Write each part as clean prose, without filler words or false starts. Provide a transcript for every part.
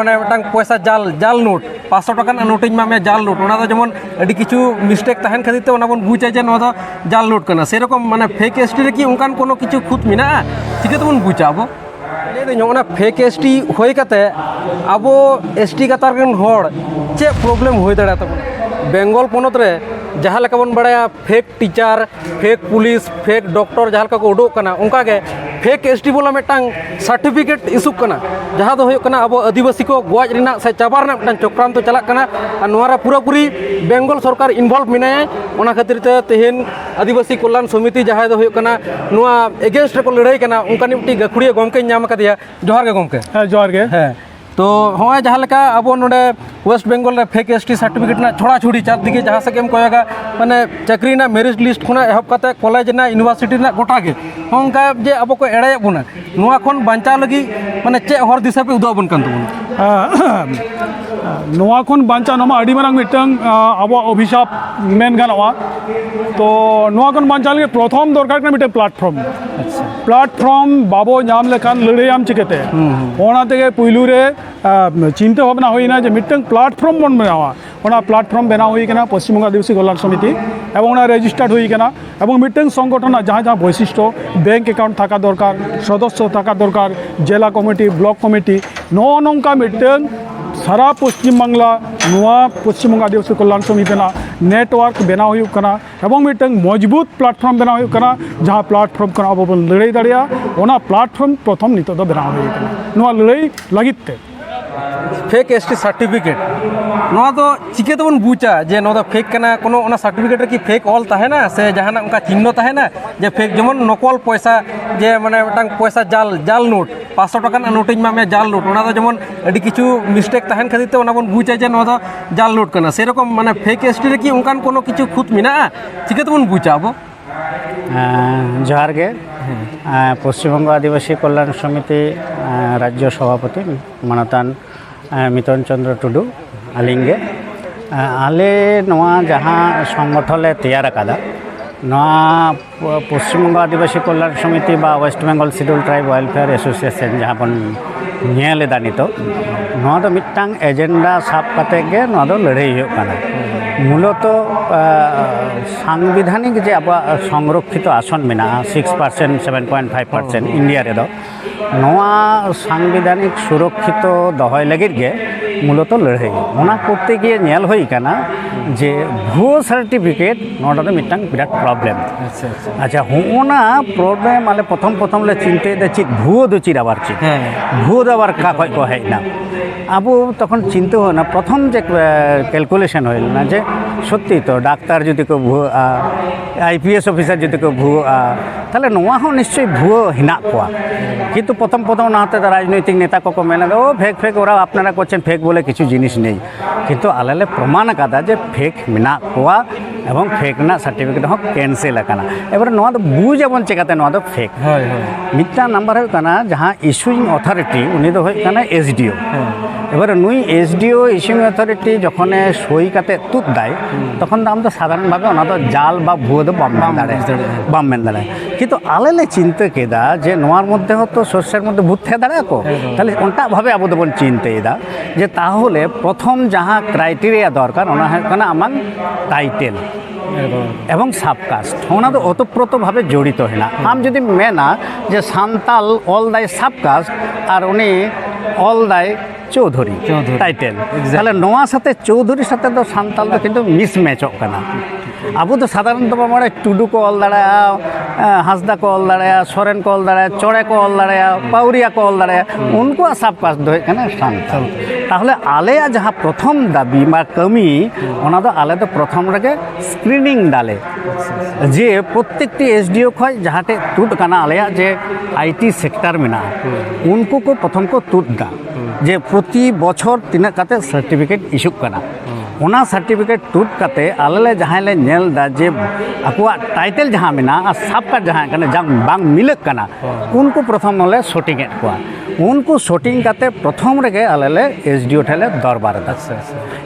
মানে মিটাং পয়সা জাল জাল নোট 500 টাকা নোটিং মামে জাল নোট ওনা তো যেমন আদি কিছু মিস্টেক তাহেন খাतिर তে ওনা বন বুঝাই যে নদা জাল নোট কানা সেরকম মানে ফেক এসটি রে কি উনকান কোনো কিছু খুঁত মিনা চিকে তবন বুঝাবো ᱚᱱᱟ ᱯᱷᱮᱠ ᱮᱥᱴᱤ ᱦᱩᱭ ᱠᱟᱛᱮ ᱟᱵᱚ ᱮᱥᱴᱤ ᱜᱟᱛᱟᱨ ᱨᱮᱱ ᱦᱚᱲ ᱪᱮᱫ ᱯᱨᱚᱵᱞᱮᱢ ᱦᱩᱭ ᱫᱟᱲᱮᱭᱟᱜ ᱛᱟᱵᱚᱱᱟ बेंगल पनत रे जहाँ लेका बन बड़ा fake teacher fake police fake doctor जहाँ लेका को उडोक कना उनका के फेक एसटी बोला मिटांग सर्टिफिकेट इशू कना जहाँ दो होय कना अब आदिवासी को गोज रिना से चाबार ना मिटांग चक्रांत तो चला कना और नोरा पूरा पूरी बेंगल सरकार इन्वॉल्व मिनाय ओना खातिर ते तेहेन आदिवासी कल्याण समिति जहाँ दो होय कना नोआ एगेंस्ट को लड़ाई कना उनका निमटी गखुड़िया गमके नाम का दिया जोहार के गमके जोहार के है तो हाँ जहाँ लेका अब नोडे वेस्ट बेंगल रे फेक एसटी सर्टिफिकेट ना छोड़ा छोड़ी चार दिखे जहाँ से केम कोयगा माने चाकरी ना मेरिट लिस्ट खुना एहब काते कॉलेज ना यूनिवर्सिटी ना गोटा के होंका जे अब को एड़े बुना नुआ खन बांचा लगी माने चे हर दिशा पे उदो बन कंतु नुआ खन बांचा नमा अडी मारंग मिटंग अब अभिशाप मेन गानवा तो नुआ खन बांचा लगी प्रथम दरकार ना मिटे प्लेटफॉर्म अच्छा प्लेटफॉर्म बाबो नाम लेखान लड़ाईम चिकेते ओना तेगे पुइलू रे चिंता भावना होइना जे मिटंग प्लेटफॉर्म बन बनावा ओना प्लेटफॉर्म बना हुई कना पश्चिम बंगाल आदिवासी कल्याण समिति एवं ओना रजिस्टार्ड हुई कना एवं मिटंग संगठन जहाँ जहाँ वैशिष्ट्य बैंक अकाउंट थाका दरकार सदस्य थाका दरकार जिला कमिटी ब्लॉक कमिटी नौका मिटंग सारा पश्चिम बांगला नुआ पश्चिम बंगाल आदिवासी कल्याण समिति ना नेटवर्क बना हुई कना एवं मिटंग मजबूत प्लेटफॉर्म बना हुई कना जहाँ प्लेटफॉर्म कना अब बन लड़ाई दाड़िया ओना प्लेटफॉर्म प्रथम नितो दो बना हुई कना नुआ लड़ाई लगित ते फेक एसटी सर्टिफिकेट नोआ तो चिके तबन बुझा जे नोदा फेक कना कोनो ओना सर्टिफिकेट रे की फेक ऑल ताहेना से जहाना उनका चिन्ह ताहेना जे फेक जेमन नकल पैसा जे माने मिटांग पैसा जाल जाल नोट 500 टाका नोटिंग मामे जाल नोट ओना तो जेमन अडी किछु मिस्टेक ताहेन खातिर ते ओना बन बुझा जे नोदा जाल नोट कना सेरकम माने फेक एसटी रे की उनकान कोनो किछु खुत मिना चिके तबन बुझा अब जोहार गे पश्चिमबंग आदिवासी कल्याण समिति राज्य सभापति मानतान मितन चंद्र टुडू आलिंगे आले नवा जहाँ संगठन ले तैयार कादा नवा पश्चिमबंग आदिवासी कल्याण समिति बा West Bengal schedule tribe welfare association जहाँ बन नेलेदा नितो नवा दो मिटांग एजेंडा साब काते गे नवा दो लड़ाई हुयो काना मूलत सांविधानिक जे अब संरक्षित आसन मेना 6% 7.5% इंडिया रे दो नवा सांविधानिक सुरक्षित दहय लगित गे मूलत लड़ाई ओना करते गिए नेल होई काना जे भुयो सर्टिफिकेट नोडा दो मिटांग बिराट प्रॉब्लम अच्छा होना प्रॉब्लम माले प्रथम ले चिंते दे चित भुयो दो चिर आबार चित भुयो दबार का खय को हेना अब तखन चिंता हो ना प्रथम जे कैलकुलेशन होइल ना जे सत्यि तो डाक्तार जदि को भुयो आईपीएस ऑफिसर जदि को भुयो ताले नोआ हो निश्चय भुयो हिना कोआ किंतु प्रथम नाते राजनैतिक नेता को मेना ओ फेक फेक ओरा आपनारा कोचेन फेक बोले किछु जिनिस नहीं किंतु आलेले प्रमाण कादा जे फेक मिना कोआ एवं फेक ना सर्टिफिकेट हो कैंसिल काना एबार नोआ दो बुझ एबन चेकाते नोआ दो फेक मिट्टा नंबर हो काना जहां इशुइंग अथॉरिटी उनी दो होय काना एसडीओ एबार नुई एसडीओ इशुइंग अथॉरिटी जखने सई काते तुत दाय तखन दाम तो साधारण भाबे ओना दो जाल बा भुयो दो बाम मेन दाड़े किंतु आलेले चिंता केदा जे नोआर मध्य तो शस्যের মধ্যে ভূত থেকে দাঁড়ায় কো তাহলে কোনটা ভাবে আবো দেবন চিন্তাইদা যে তাহলে প্রথম যাহা ক্রাইটেরিয়া দরকার ওনা হয় কানা আমার টাইটেল এবং সাবকাস্ট ওনা তো অতপ্রত ভাবে জড়িত হয় না আম যদি মেনা যে সান্তাল অল দাই সাবকাস্ট আর উনি অল দাই चौधरी टाइटेल ताहले नोआ साथे चौधरी साथे तो सान्ताल तो किन्तु मिसमैच होना अब तो साधारणत माने टुडू को ऑल दाड़ा हासदा को ऑल दाड़ा सोरेन को ऑल दाड़ा चौड़े को ऑल दाड़ा पाउरिया को ऑल दाड़ा उनको सबकास्ट दो है सान्ताल ताहले आलेया जहाँ प्रथम दाबी बा कमी ओना दो आले तो प्रथम रगे स्क्रीनिंग डाले जे प्रत्येकटी एसडीओ खय जहाते तुद काना आलेया जे आईटी सेक्टर मेना उनको को प्रथम को तुद दा जे प्रति बछर तीना काते सर्टिफिकेट इशू करना ओना सर्टिफिकेट तुद काते आलेले जहाँ ले नेल दा जे आकुआ टाइटल जहाँ मेना आ सबका जहाँ कने जंग बांग मिलक कना उनको प्रथम नले शूटिंग एट कोआ उनको शूटिंग काते प्रथम रगे आलेले एसडीओ ठेले दरबार दा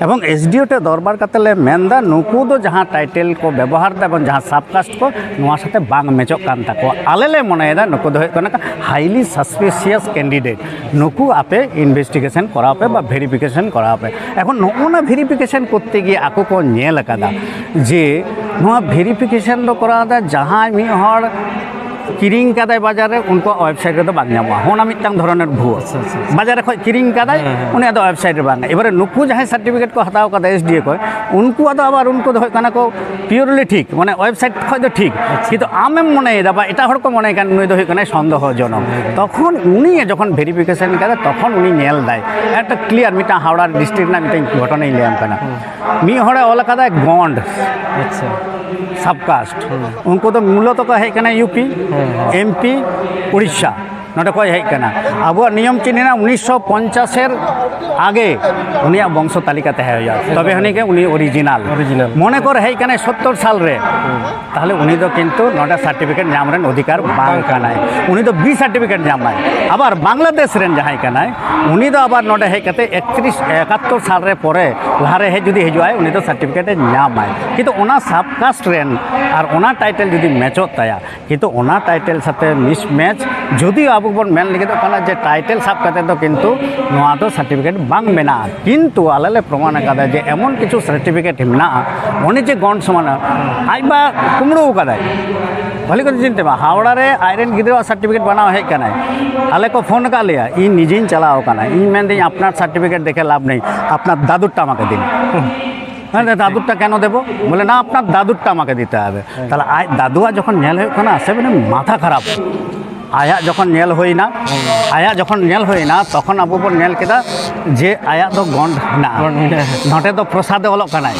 এবং এসডিও ᱴᱷᱮᱱ দরবার ᱠᱟᱛᱮ ᱞᱮ ᱢᱮᱱᱫᱟ ᱱᱩᱠᱩ ᱫᱚ ᱡᱟᱦᱟᱸ ᱴᱟইᱴᱮᱞ ᱠᱚ ᱵᱮᱵᱚᱦᱟᱨ ᱫᱟ এবং ᱡᱟᱦᱟᱸ সাবকাস্ট ᱠᱚ ᱱᱚᱣᱟ ᱥᱟᱛᱮ ᱵᱟᱝ ᱢᱮᱪᱚᱜ ᱠᱟᱱ ᱛᱟᱠᱚᱣᱟ ᱟᱞᱮ ᱞᱮ ᱢᱚᱱᱮᱭᱮᱫᱟ ᱱᱩᱠᱩ ᱫᱚ ᱦᱩᱭᱩᱜ ᱠᱟᱱᱟ হাইলি সাসপিসিয়াস ক্যান্ডিডেট নুকু আপে ইনভেস্টিগেশন করা পে বা ভেরিফিকেশন করা পে এখন নমুনা ভেরিফিকেশন করতে গিয়ে আকো কো নেল কাদা যে নোয়া ভেরিফিকেশন ᱫᱚ ᱠᱚᱨᱟᱣ ᱫᱟ ᱡᱟᱦᱟᱸᱭ ᱢᱤᱫ ᱦᱚᱲ কিরিং কাদাই বাজারে উনকো ওয়েবসাইট রে বাং নামা হোনা মিটাং ধরনের ভুয়ো বাজারে খয় কিরিং কাদাই উনি আদো ওয়েবসাইট রে বাং এবারে নুকু যাহাই সার্টিফিকেট কো হাতাও কাদা এসডিএ কয় উনকু আদো আবার উনকু দো হয় কানা কো পিওরলি ঠিক মানে ওয়েবসাইট খয় দো ঠিক কিন্তু আমেম মনে দা বা এটা হড় কো মনে কান উনি দো হয় কানা সন্দেহজনক তখন উনি যখন ভেরিফিকেশন করে তখন উনি নেল দেয় একটা ক্লিয়ার মিটা হাওড়ার ডিস্ট্রিক্ট না মিটা ঘটনাই লেম কানা মি হড়ে ওলা কাদা গন্ড আচ্ছা সাবকাস্ট উনকো তো মূলত কো হয় কানা ইউপি এমপি উড়িষ্যা নটা কয় হেক কানা আবুয়ার নিয়ম চিনি না 1950 আগে উনিয়ার বংশ তালিকাতে হয়ে যায় তবে হনিকে উনি অরিজিনাল মনে করে হেক কানা 70 সাল রে তাহলে উনি তো কিন্তু নটা সার্টিফিকেট নাম রেন অধিকার বাং কানায় উনি তো বি সার্টিফিকেট নামায় আবার বাংলাদেশ রেন যাহাই কানায় উনি তো আবার নটা হেক কাতে 71 সাল রে পরে লাহারে হে যদি হিজুয়ায় উনি তো সার্টিফিকেট নামায় কিন্তু ওনা সাবকাস্ট রেন আর ওনা টাইটেল যদি ম্যাচত তায়া কিন্তু ওনা টাইটেল সাথে মিস ম্যাচ যদি আবু বন মেন লিখে তো কানা যে টাইটেল সাব কাতে তো কিন্তু নোয়া তো সার্টিফিকেট বাং মেনা কিন্তু আলালে প্রমাণ কাদা যে এমন কিছু সার্টিফিকেট হিমনা উনি যে গন্ড সমান আইবা কুমড়ো কাদায় ভালো করে চিনতে পা হাওড়া রে আয়রন গিদ্রা সার্টিফিকেট বানাও হেক কানায় আলে কো ফোন কা লিয়া ই নিজেই চালাও কানা ই মেন দিন আপনার সার্টিফিকেট দেখে লাভ নেই আপনার দাদুরটা আমাকে দিন হ্যাঁ দাদুরটা কেন দেবো বলে না আপনার দাদুরটা আমাকে দিতে হবে তাহলে দাদুয়া যখন নেল হয়ে কানা সে মাথা খারাপ আয়া যখন নেল হই না তখন আবু বন নেল কেদা যে আয়া তো গন্ড না নটে তো প্রসাদে অলোক কানায়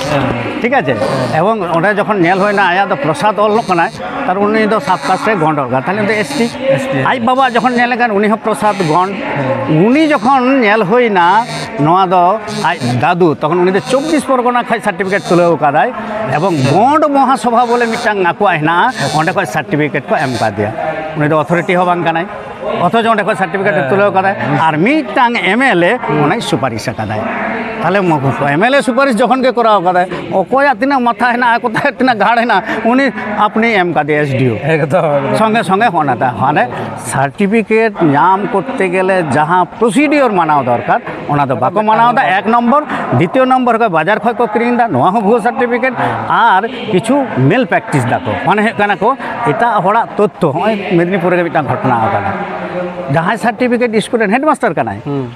ঠিক আছে এবং ওটা যখন নেল হয় না আয়া তো প্রসাদ অলোক কানায় তার উনি তো সাবকাস্টে গন্ড হল তাহলে তো এসটি আই বাবা যখন নেলে গান উনি প্রসাদ গন্ড উনি যখন নেল হই না নোয়া দো আই দাদু তখন উনি তো 24 পরগনা খাই সার্টিফিকেট তুলেও কাদায় এবং গন্ড মহাসভা বলে মিটাং আকু আই না ওটা কয় সার্টিফিকেট কো এম কা দিয়া উনি তো অথরিটি হবাং কানায় অথচ ওটা কয় সার্টিফিকেট তুলেও কাদায় আর মিটাং এমএলএ ওনাই সুপারিশ কাদায় তাহলে এমএলএ সুপারিশ যখন কে করা কাদায় অকয়া তিনা মাথা হেনা কোথায় তিনা ঘাড় হেনা উনি আপনি এম কাদে এসডিও সঙ্গে সঙ্গে হনাতা মানে সার্টিফিকেট নাম করতে গেলে যাহা প্রসিডিওর মানাও দরকার ওনা তো বাকো মানাও দা এক নম্বর দ্বিতীয় নম্বর হয় বাজার খয় কো কিরিং দা নোয়া ভুয়ো সার্টিফিকেট আর কিছু মেল প্র্যাকটিস দাকো মানে কানা কো এটা হড়া তথ্য হয় মেদিনীপুরের একটা ঘটনা কানা जहाँ सार्टिफिकेट स्टूडेंट हेडमास्टर का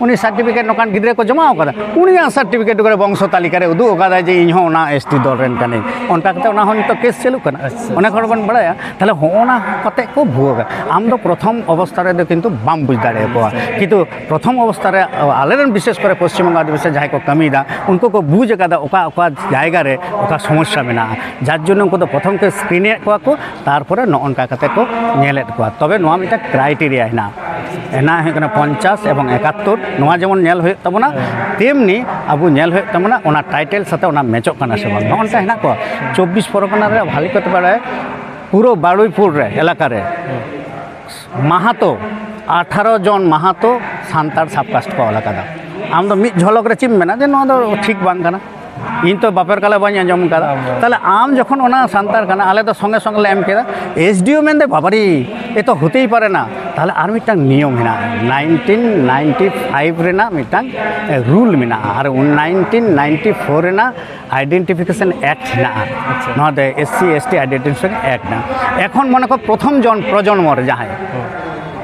उनी सार्टिफिकेट नौकान गिद्रे को जमा का उनी सार्टिफिकेट करे वंश तालिका रे उदू का जे इन होना एसटी दल रेन कने उनका कते ओना होन तो केस चलू कना ओना खबर बन बड़ाया ताले होना कते को भुगा आम तो प्रथम अवस्था रे दो किंतु बाम बुझ दाड़े को किंतु प्रथम अवस्था रे आलेरन विशेष करे पश्चिम बंगाल आदिवासी जहाँ को कमी दा उनको को बुझ का ओका ओका जायगा रे ओका समस्या मेना जार जन्य उनको तो प्रथम के स्क्रीने को तारपरे ननका कते को नेलेट को तबे नोआ मिटा क्राइटेरिया हेना एना है 50 এবং 71 নোয়া যেমন নেল হয়ে তাবনা তেমনি আবু নেল হয়ে তাবনা ওনা টাইটেল সাথে ওনা ম্যাচক কানা সে বাং ননটা হেনা কো 24 পরগনা রে ভালি করতে পারে পুরো বারুইপুর রে এলাকা রে মাহাতো 18 জন মাহাতো সান্তার সাবকাস্ট को এলাকা দা আম তো মি ঝলক রে চিম মেনা যে নোয়া তো ঠিক বাং কানা इन तो बापर काला बाई आजम का ताले आम जखन ओना सान्तार काना आले तो संगे संगे ले एम केदा एसडीओ मेन दे बाबारी ए तो होतेई पारे ना ताले आर मिटांग नियम हेना 1995 रेना मिटांग रूल मेना आर 1994 रेना आइडेंटिफिकेशन एक्ट हेना नोआ दे एससी एसटी आइडेंटिफिकेशन एक्ट ना एखन मने को प्रथम जन प्रजन्मर जहां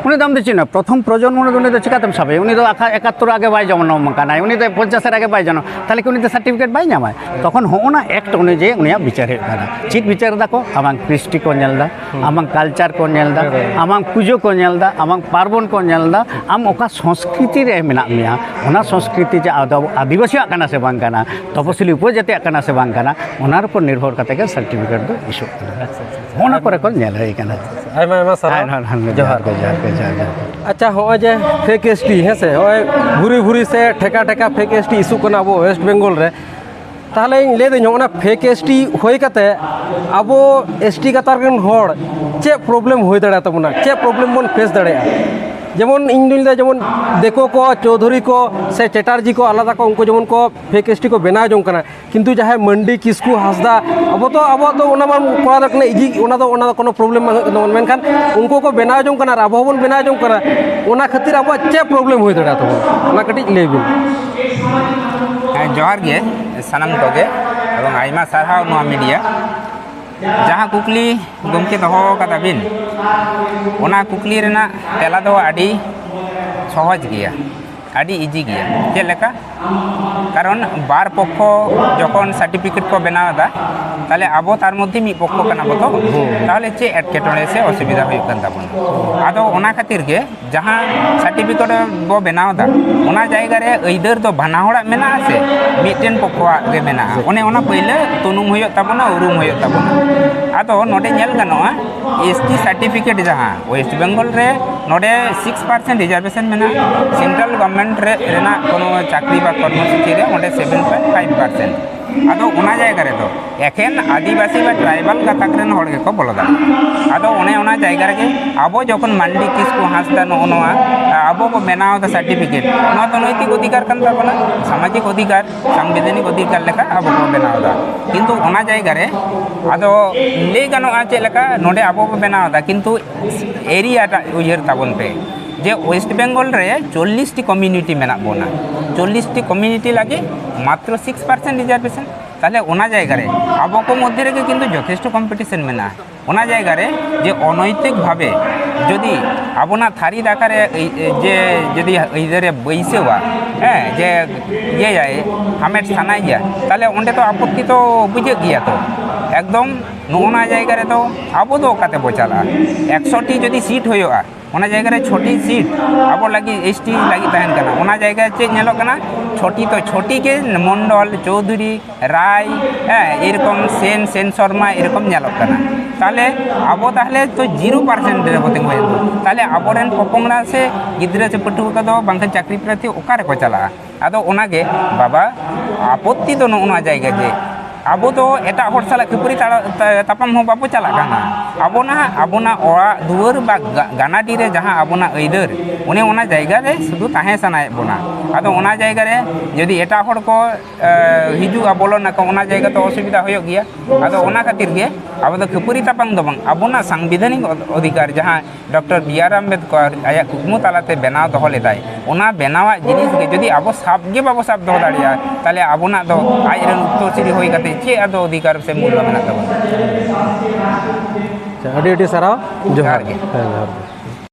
उनी दाम दिच्छी ना प्रथम प्रजन्म उनी तो चिकातम साबे उनी तो 71 आगे बाई जन्म काना उनी तो 50 आगे बाई जन्म ताले उनी तो सार्टिफिकेट बाई नामाय तखन होना एक्ट अनुयायी उनिया विचार हे काना चिक विचार दाको आमां कृष्टि को नेलदा आमां कल्चर को नेलदा आमां पूजो को नेलदा आमां पार्बण को नेलदा आम ओका संस्कृति रे मेना मिया ओना संस्कृति जे आदिवासी काना से बांग काना तपसिली उपजाति काना से बांग काना ओनार पर निर्भर करते के सर्टिफिकेट दो इशू होना करे को नेल हे काना आयमा आयमा सारा जोहार को जोहार अच्छा हो जे फेक एसटी है से हो घुरी घुरी से ठेका ठेका फेक एसटी इशू करना अब वेस्ट बेंगल रे ताहले ले दिन होना फेक एसटी होय कते अब एसटी कतार चे प्रॉब्लम होय दड़ा तबना चे प्रॉब्लम बन फेस दड़ा যেমন ইন্ডিয়া যেমন দেখো কো চৌধুরী কো সে চ্যাটার্জি কো আলাদা কো উनको যেমন কো ফেক এসটি কো বেনা জং কানা কিন্তু যাহে মন্ডি কিসকু হাসদা আবো তো ওনা মান করা দরকার ইজি ওনা do কোনো প্রবলেম মেনখান উनको को বেনা জং কানা আর আবো বন বেনা জং কানা ওনা খাতির আবো চে প্রবলেম হই দাঁড়া তো ওনা কাটি লেবিন जोहार गे सानाम कोगे एवं आइमा सारहाव नोआ मीडिया जहाँ कुकली गमके दहो कदा बिन ओना कुकली रेना तेला दो आडी सहज गिया आडी इजी गिया चेक लेका कारण बार पक्ष जखन सार्टिफिकेट को बनावदा ताहले आबो तार मध्य मिद पक्ष काना बो तो ताहले चे एटकेटणे से असुविधा हुयुग कान ताबोना आदो ओना खातिर गे जहाँ सार्टिफिकेट बो बनावदा ओना जायगा रे अइदार दो बाना हड़ा मेना आसे मिदटेन पक्षवा गे मेना ओने ओना पहिले तुनुम हुयुग ताबोना उरुम हुयुग ताबोना आदो नोडे नेल गानोआ एसटी सार्टिफिकेट जहाँ वेस्ट बेंगल रे नोडे 6% रिजर्वेशन मेना सेंट्रल गवर्नमेंट रे रेना कोनो चाकरी बा कर्मसूची रे ओंडे 7.5% आदो ओना जायगा रे तो एखेन आदिवासी बा ट्राइबल गाताक रेन हड़ गेको बोलो दा आदो ओने ओना जायगा रे आबो जखन मांडी किसको हासदा नोआ आबो को बनाव दा सर्टिफिकेट नो तो नैतिक अधिकार कान ताबोना सामाजिक अधिकार संवैधानिक अधिकार लेका आबो को बनाव दा किंतु ओना जायगा रे आदो ले गानो आ चे लेका नोडे आबो को बनाव दा किंतु एरिया टा उयहर ताबोन पे जे वेस्ट बेंगल रे 40टी कम्युनिटी मेना बोना 40टी कम्युनिटी लागे मात्र 6% रिजर्वेशन ताहले ओना जायगा रे आबो को मध्य रे किन्तु यथेष्ट कम्पिटिशन मेना ओना जायगा रे जे अनैतिक भावे यदि आबोना थारी दाकारे जे यदि इधरे बैसेवा जे ये जाए हामेट सानाय गया ताहले ओंडे तो आपत्ति तो बुझे गया तो एकदम नोना जायगा रे तो आबो दो काते बोचाला 100टी यदि सीट होयोआ ओना जायगा रे 6टी सीट आबो लागी एसटी लागी तहन कना ओना जायगा चे नेलो कना 6टी तो 6टी के मंडल चौधरी राय एरकम सेन शर्मा एरकम नेलो कना ताहले आबो ताहले तो 0% रे होते होय ताहले आबोरेन पपोंगना से गिद्रा से पटुआ का दो बांखन चाकरी प्रार्थी ओकारे को चला आदो ओनागे बाबा आपत्ति तो ओना जायगा जे आबो तो एटा हर साला खिपुरी तापाम हो बाबो चला गाना आबोना ओरा दुआर बा गानाडी रे जहाँ आबोना अइदार उन्हें ओना जायगा रे शुधु ताहे सानाय बोना आदो ओना जायगा रे यदि एटा हर को हिजुआ बोलोना को ओना जायगा तो असुविधा होयो गया आदो ओना खातिर गे आबो तो खिपुरी तापाम दो बांग आबोना संवैधानिक अधिकार जहाँ डॉक्टर बी.आर. आम्बेडकर आया कुकमु तालाते बेनाव दो लेदाय ओना बेनावा जिनिस गे यदि आबो साब गे बाबो साब दो दाड़िया ताले आबोना दो आज रेन उत्तरसिरी होई गाते चे आदो अधिकार से मूल्य मेना ताबोना ᱟᱹᱰᱤ ᱟᱹᱰᱤ ᱥᱟᱨᱦᱟᱣ जोहार गे ᱦᱮᱸ ᱡᱚᱦᱟᱨ ᱜᱮ